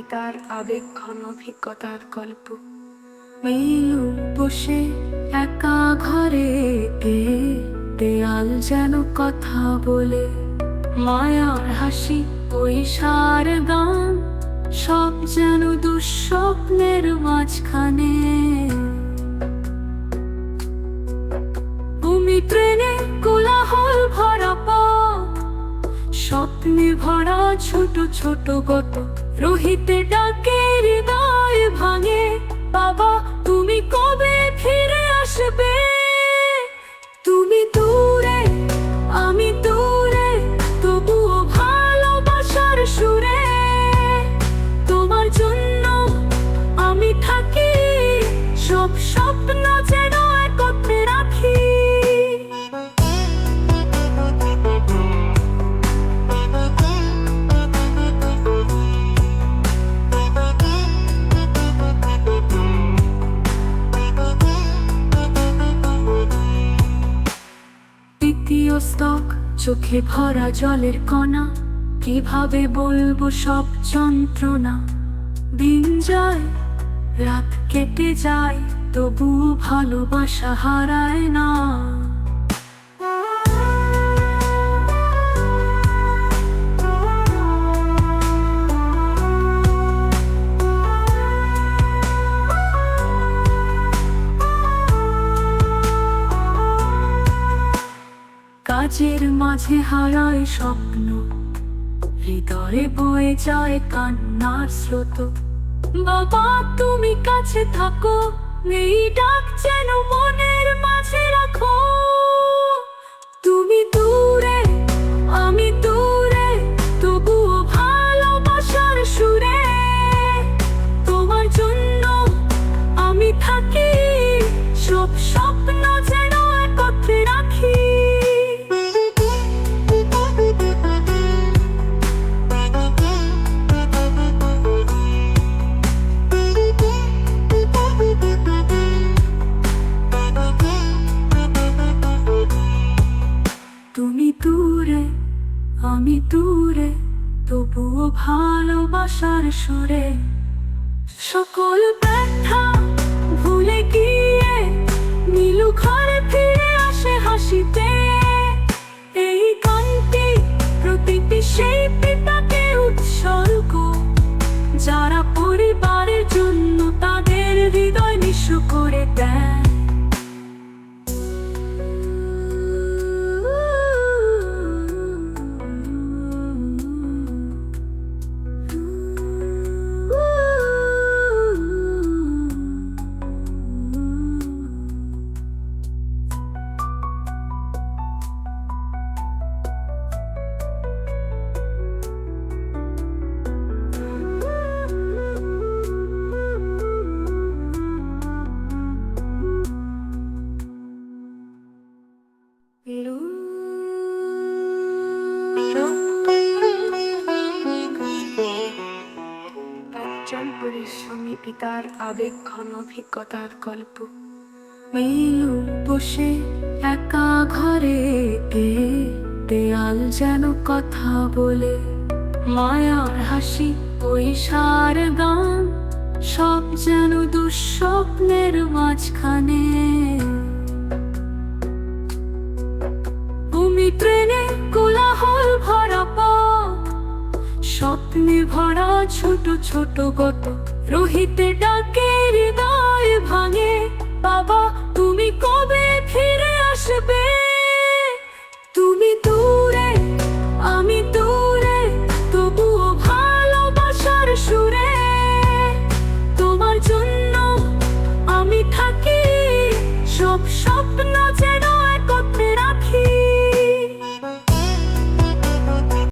পিতার আবেগ ঘন অভিজ্ঞতার গল্প। মিলু বসে একা ঘরে, দেয়াল যেন কথা বলে, মায়ার হাসি পয়সার গান, সব যেন দুঃস্বপ্নের মাঝখানে। তুমি ট্রেনে কোলাহল ভরা পথ, স্বপ্নে ভরা ছোট ছোট গত, রোহিতে ডাকে হৃদয় ভাঙে, বাবা তুমি কবে ফিরে আসবে? তুমি দূরে আমি দূরে, তবুও ভালোবাসার সুরে, তোমার জন্য আমি থাকি, সব স্বপ্ন যেন একত্রে রাখি। দ্বিতীয় স্তক, চোখে ভরা জলের কণা, কিভাবে বলবো সব যন্ত্রণা। দিন যায়, রাত কেটে যায়, তবুও ভালোবাসা হারায় না। কাজের মাঝে হারায় স্বপ্ন, হৃদয়ে বয়ে যায় কান্নার স্রোত, বাবা তুমি কাছে থাকো, এই ডাক যেন মনের মাঝে রাখো। তুমি দূরে আমি দূরে, তবুও ভালোবাসার সুরে, তোমার জন্য আমি থাকি, সব স্বপ্ন যেন একত্রে রাখি। তুমি দূরে আমি দূরে, তবুও ভালোবাসার সুরে, সকল ব্যথা ভুলে গিয়ে নীলু ঘরে ফিরে আসে হাসিতে। এই গানটি প্রতিটি সেই পিতাকে উৎসর্গ, যারা পরিবারের জন্য তাদের হৃদয় নিঃস্ব করে দেয়। একজন পরিশ্রমী পিতার আবেগ ঘন অভিজ্ঞতার গল্প। মিলু বসে একা ঘরে, দেয়াল যেন কথা বলে, মায়ার হাসি পয়সার গান, সব যেন দুঃস্বপ্নের মাঝখানে। তুমি ট্রেনে কোলাহল ভরা পথ, স্বপ্নে ভরা ছোট ছোট গত, রোহিতে ডাকে হৃদয় ভাঙে, বাবা তুমি কবে ফিরে আসবে?